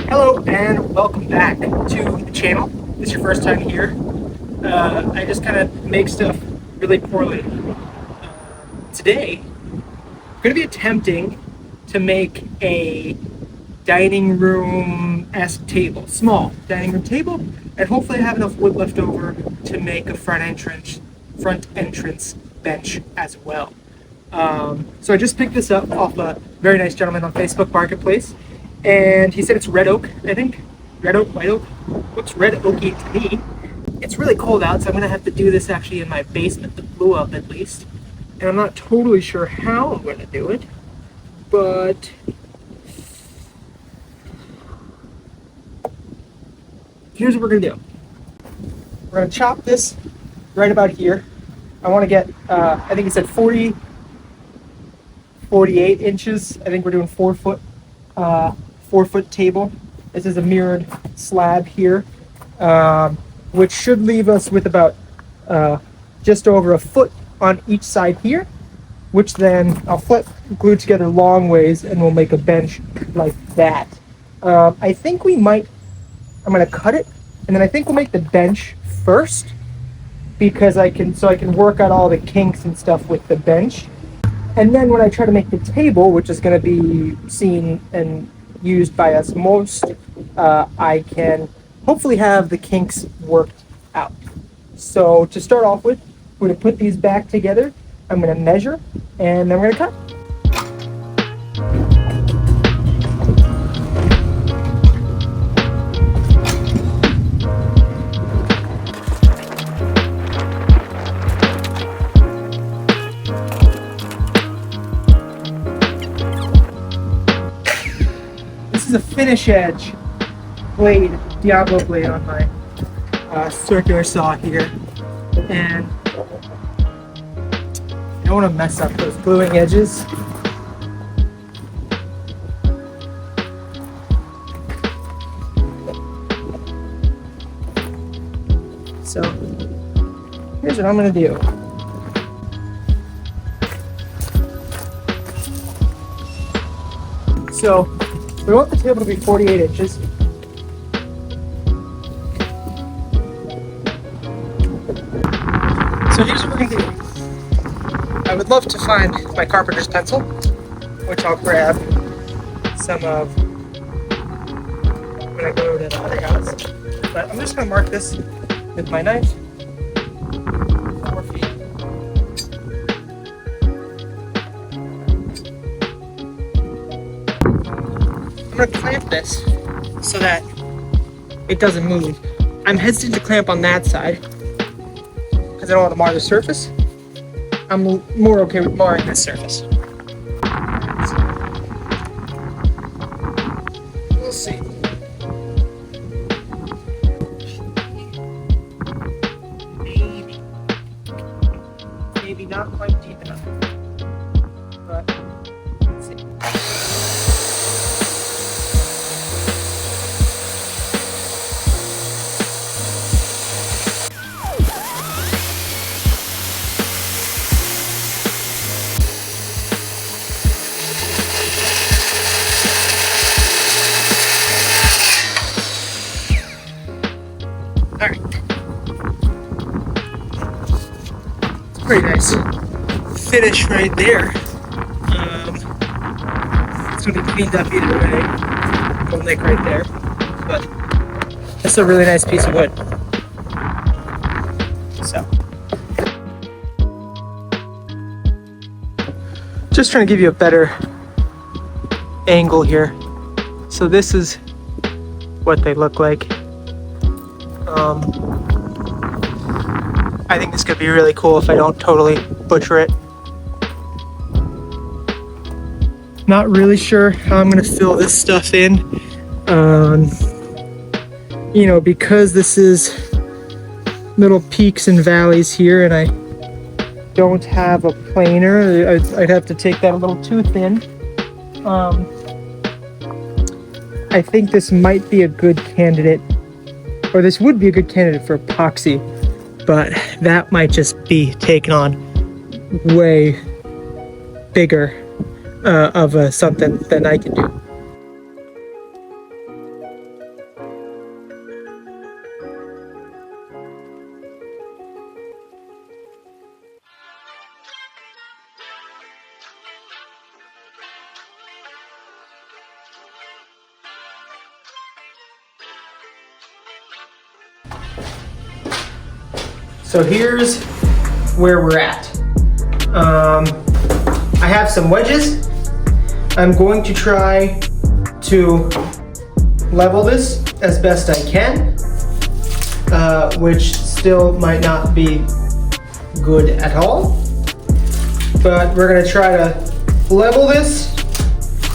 Hello and welcome back to the channel. If this is your first time here, I just kind of make stuff really poorly. Today, I'm going to be attempting to make a dining room-esque table, small dining room table, and hopefully I have enough wood left over to make a front entrance bench as well. So I just picked this up off a very nice gentleman on Facebook Marketplace, and he said it's red oak, I think. Red oak, white oak. Looks red oaky to me. It's really cold out, so I'm gonna have to do this actually in my basement that blew up at least. And I'm not totally sure how I'm gonna do it, but here's what we're gonna do. We're gonna chop this right about here. I wanna get, I think he said 48 inches. I think we're doing 4 foot table. This is a mirrored slab here, which should leave us with about just over a foot on each side here, which then I'll glue together long ways and we'll make a bench like that. I think I'm gonna cut it, and then I think we'll make the bench first, because I can work out all the kinks and stuff with the bench. And then when I try to make the table, which is going to be seen and used by us most, I can hopefully have the kinks worked out. So to start off with, we're going to put these back together. I'm going to measure, and then we're going to cut. This is a finish edge blade, Diablo blade on my circular saw here, and I don't want to mess up those gluing edges. So here's what I'm going to do. So we want the table to be 48 inches. So here's what we're going to do. I would love to find my carpenter's pencil, which I'll grab some of when I go to the other house. But I'm just going to mark this with my knife. 4 feet. I'm going to clamp this so that it doesn't move. I'm hesitant to clamp on that side because I don't want to mar the surface. I'm more okay with marring this surface. We'll see. Maybe not quite deep enough, but let's see. All right. It's pretty nice finish right there. It's gonna be cleaned up either way. Little nick right there, but that's a really nice piece of wood. So, just trying to give you a better angle here. So this is what they look like. I think this could be really cool if I don't totally butcher it. Not really sure how I'm going to fill this stuff in. You know, because this is little peaks and valleys here, and I don't have a planer, I'd have to take that a little too thin. I think this might be a good candidate, or this would be a good candidate for epoxy. but that might just be taking on way bigger of something than I can do. So here's where we're at. I have some wedges. I'm going to try to level this as best I can, which still might not be good at all. But we're gonna try to level this,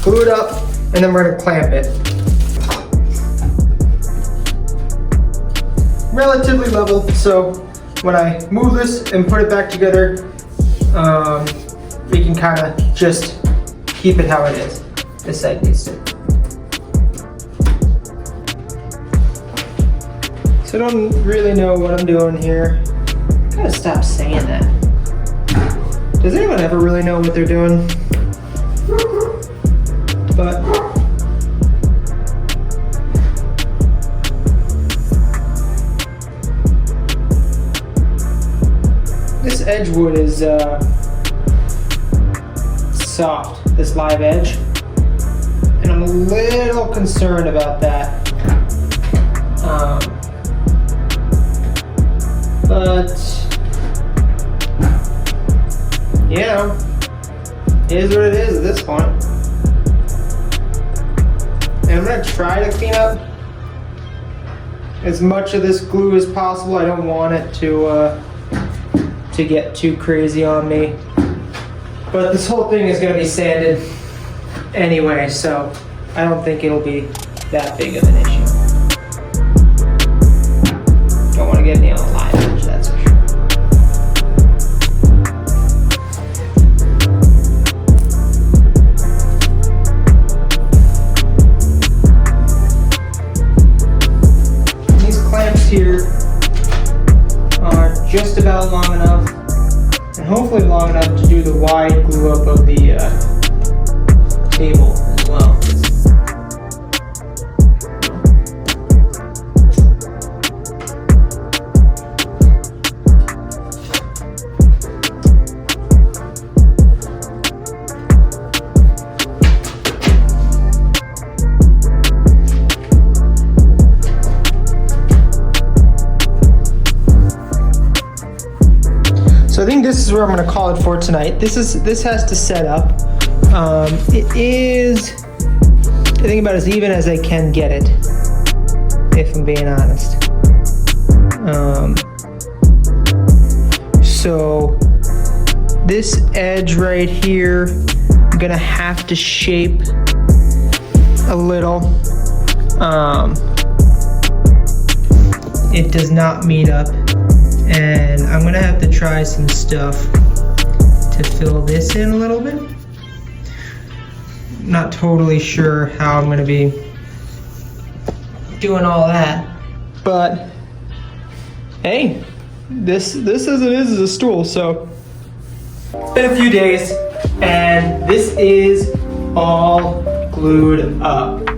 glue it up, and then we're gonna clamp it. Relatively level, so when I move this and put it back together, we can kind of just keep it how it is. This side needs to. So I don't really know what I'm doing here. I gotta stop saying that. Does anyone ever really know what they're doing? But this edge wood is soft, this live edge, and I'm a little concerned about that. But you know, it is what it is at this point. And I'm gonna try to clean up as much of this glue as possible. I don't want it to get too crazy on me. But this whole thing is gonna be sanded anyway, so I don't think it'll be that big of an issue. Don't want to get any on the live edge, that's for sure. These clamps here are just about long enough, and hopefully long enough to do the wide glue up of the table as well. So I think this is where I'm going to call it for tonight. This has to set up. It is, I think, about as even as I can get it, if I'm being honest. So this edge right here, I'm gonna have to shape a little. It does not meet up, and I'm gonna have to try some stuff to fill this in a little bit. Not totally sure how I'm gonna be doing all that, but hey, this as it is a stool. So it's been a few days, and this is all glued up.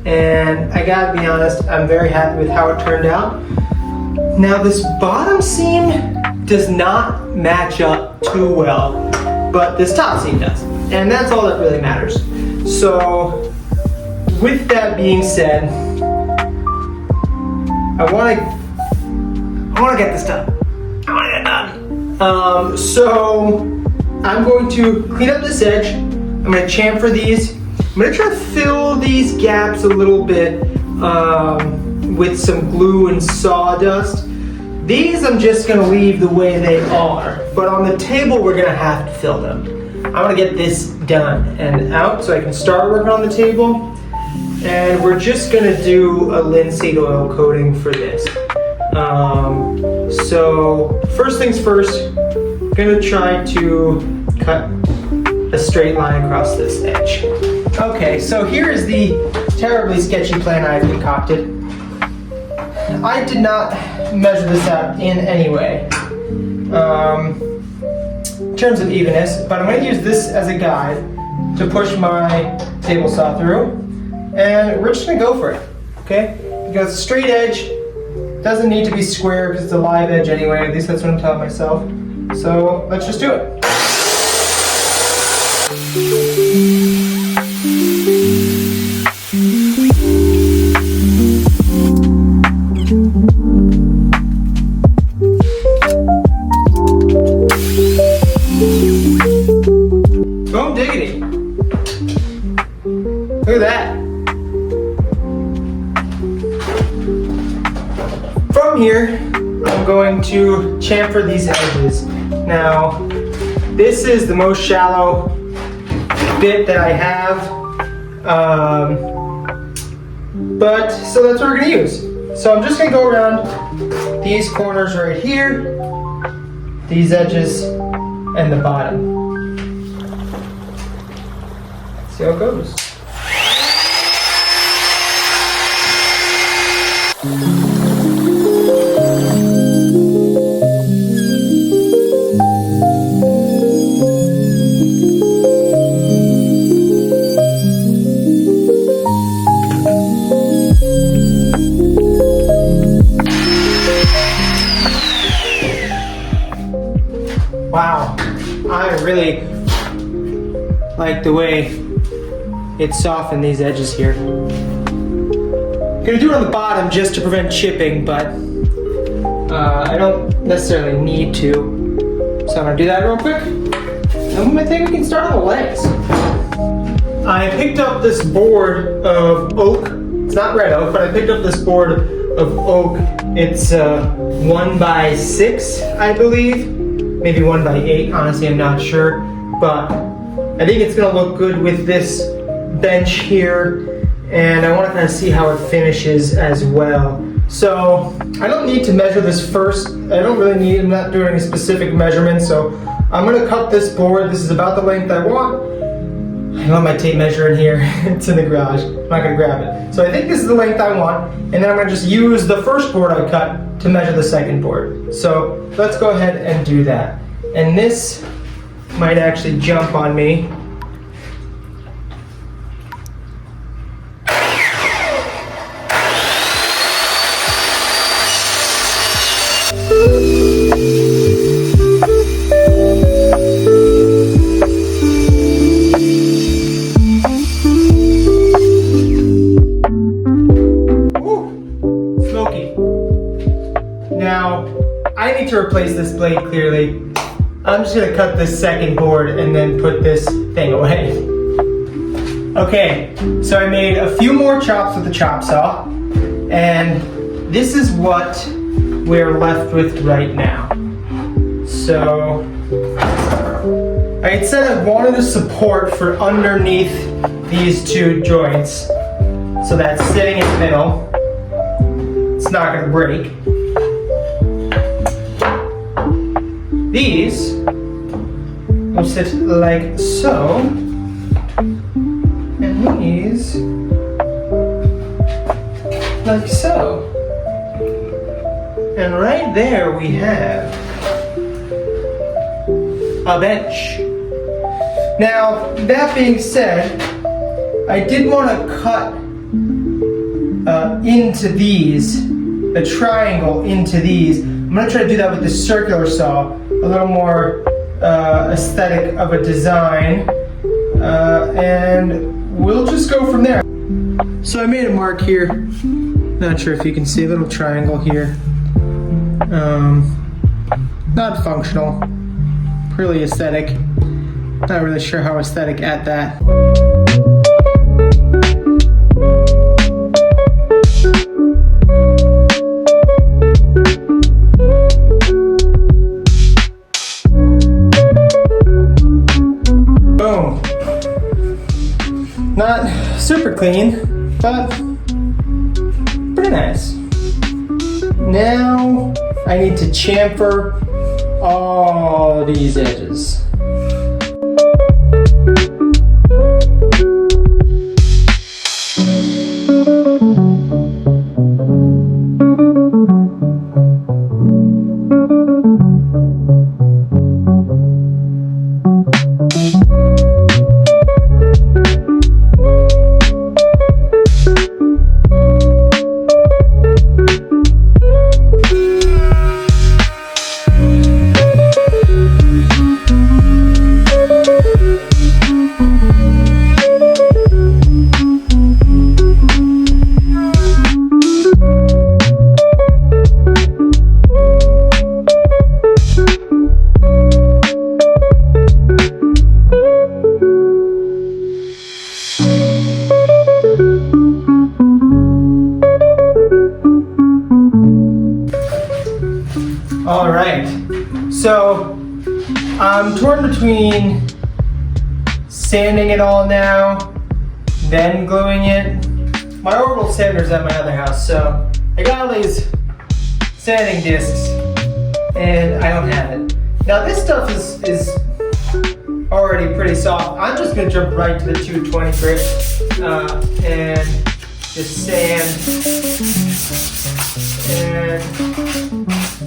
And I gotta be honest, I'm very happy with how it turned out. Now this bottom seam does not match up too well, but this top seam does. And that's all that really matters. So with that being said, I wanna get this done. I wanna get it done. So I'm going to clean up this edge. I'm gonna chamfer these. I'm gonna try to fill these gaps a little bit with some glue and sawdust. These I'm just gonna leave the way they are, but on the table we're gonna have to fill them. I wanna get this done and out so I can start working on the table. And we're just gonna do a linseed oil coating for this. So first things first, I'm gonna try to cut a straight line across this edge. Okay, so here is the terribly sketchy plan I've concocted. I did not measure this out in any way in terms of evenness, but I'm going to use this as a guide to push my table saw through, and we're just going to go for it, okay? Because straight edge doesn't need to be square because it's a live edge anyway, at least that's what I'm telling myself. So let's just do it. Boom diggity. Look at that. From here, I'm going to chamfer these edges. Now, this is the most shallow bit that I have, so that's what we're gonna use. So I'm just gonna go around these corners right here, these edges, and the bottom. See how it goes. Wow, I really like the way it softened these edges here. I'm gonna do it on the bottom just to prevent chipping, but I don't necessarily need to. So I'm gonna do that real quick. And I think we can start on the legs. I picked up this board of oak. It's not red oak, but I picked up this board of oak. It's 1x6, I believe. Maybe 1x8, honestly, I'm not sure. But I think it's gonna look good with this bench here. And I wanna kind of see how it finishes as well. So I don't need to measure this first. I'm not doing any specific measurements. So I'm gonna cut this board. This is about the length I want. I have my tape measure in here. It's in the garage. I'm not gonna grab it. So I think this is the length I want. And then I'm gonna just use the first board I cut to measure the second board. So let's go ahead and do that. And this might actually jump on me. Now, I need to replace this blade clearly. I'm just gonna cut this second board and then put this thing away. Okay, so I made a few more chops with the chop saw, and this is what we're left with right now. So, I had said I wanted a support for underneath these two joints, so that's sitting in the middle. It's not gonna break. These will sit like so, and these like so. And right there we have a bench. Now, that being said, I did want to cut into these, the triangle into these. I'm going to try to do that with the circular saw. A little more aesthetic of a design, and we'll just go from there. So I made a mark here. Not sure if you can see a little triangle here. Not functional, really aesthetic. Not really sure how aesthetic at that. Not super clean, but pretty nice. Now I need to chamfer all these edges. So I'm torn between sanding it all now, then gluing it. My orbital sander's at my other house, so I got all these sanding discs, and I don't have it. Now this stuff is already pretty soft. I'm just gonna jump right to the 220 grit and just sand. And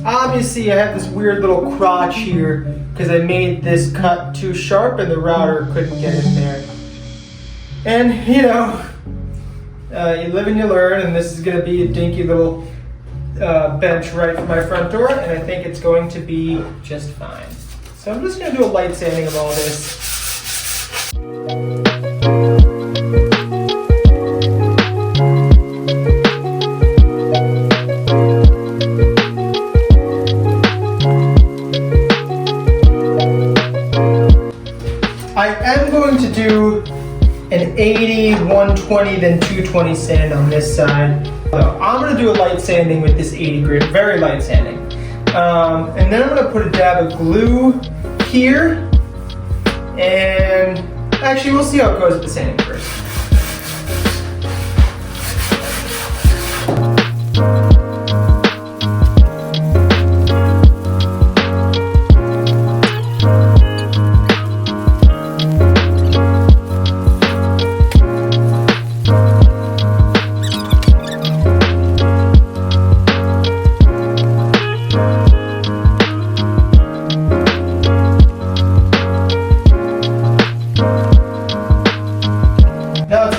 obviously I have this weird little crotch here because I made this cut too sharp and the router couldn't get in there. And you know, you live and you learn, and this is gonna be a dinky little bench right for my front door, and I think it's going to be just fine. So I'm just gonna do a light sanding of all this. I am going to do an 80, 120, then 220 sand on this side. I'm going to do a light sanding with this 80 grit, very light sanding. And then I'm going to put a dab of glue here. And actually, we'll see how it goes with the sanding first.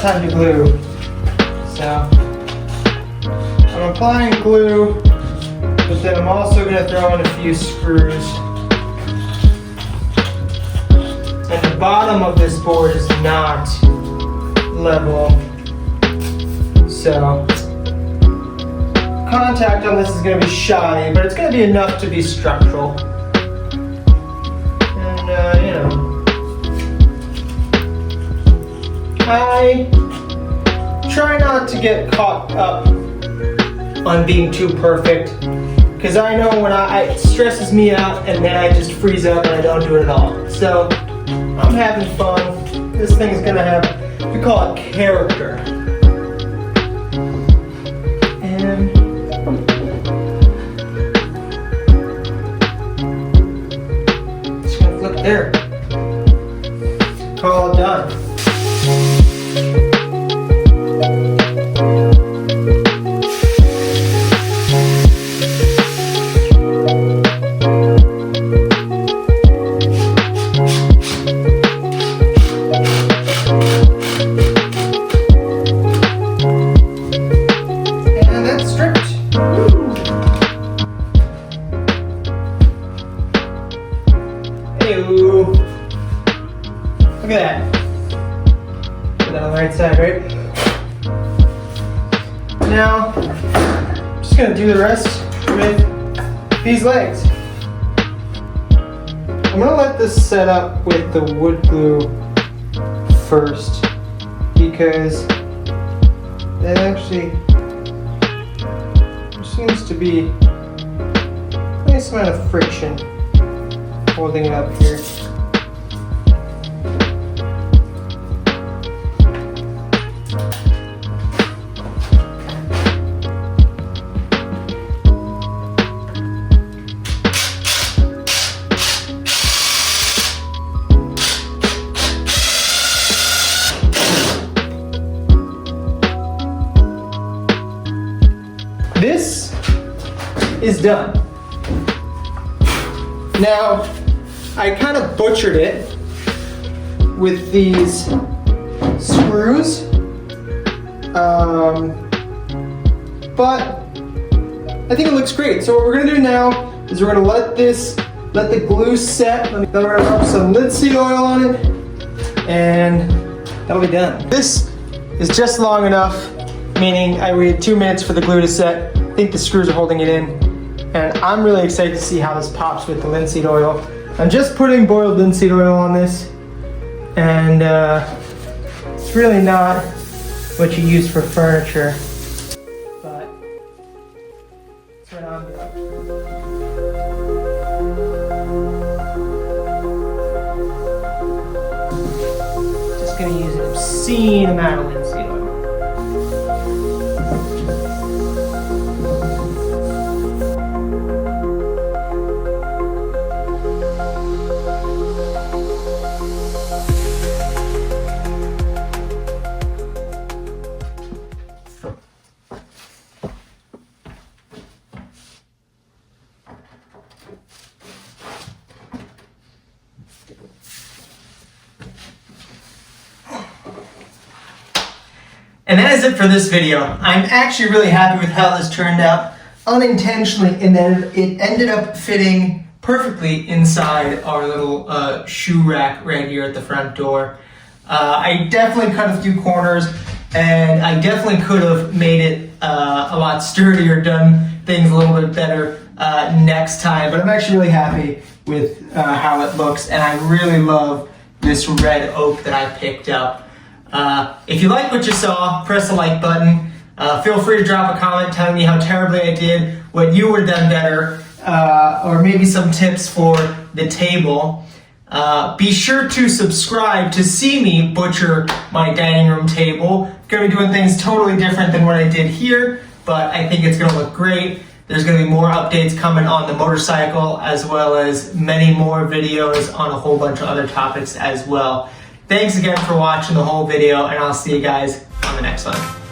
Time to glue. So I'm applying glue, but then I'm also going to throw in a few screws. And the bottom of this board is not level, so contact on this is going to be shoddy, but it's going to be enough to be structural. And you know, I try not to get caught up on being too perfect, because I know when it stresses me out and then I just freeze up and I don't do it at all. So I'm having fun. This thing is gonna have, we call it character. And just gonna flip it there. Call it done. Look at that. Put that on the right side, right? Now, I'm just gonna do the rest with these legs. I'm gonna let this set up with the wood glue first, because that actually seems to be a nice amount of friction holding it up here. This is done. Now, I kind of butchered it with these screws, but I think it looks great. So what we're gonna do now is we're gonna let the glue set. Then we're gonna rub some linseed oil on it, and that'll be done. This is just long enough, meaning I waited 2 minutes for the glue to set. I think the screws are holding it in, and I'm really excited to see how this pops with the linseed oil. I'm just putting boiled linseed oil on this, and it's really not what you use for furniture, but it's right on. obscene amount of linseed oil. And that is it for this video. I'm actually really happy with how this turned out, unintentionally, in that it ended up fitting perfectly inside our little shoe rack right here at the front door. I definitely cut a few corners, and I definitely could have made it a lot sturdier, done things a little bit better next time, but I'm actually really happy with how it looks, and I really love this red oak that I picked up. If you like what you saw, press the like button. Feel free to drop a comment telling me how terribly I did, what you would have done better, or maybe some tips for the table. Be sure to subscribe to see me butcher my dining room table. I'm going to be doing things totally different than what I did here, but I think it's going to look great. There's going to be more updates coming on the motorcycle, as well as many more videos on a whole bunch of other topics as well. Thanks again for watching the whole video, and I'll see you guys on the next one.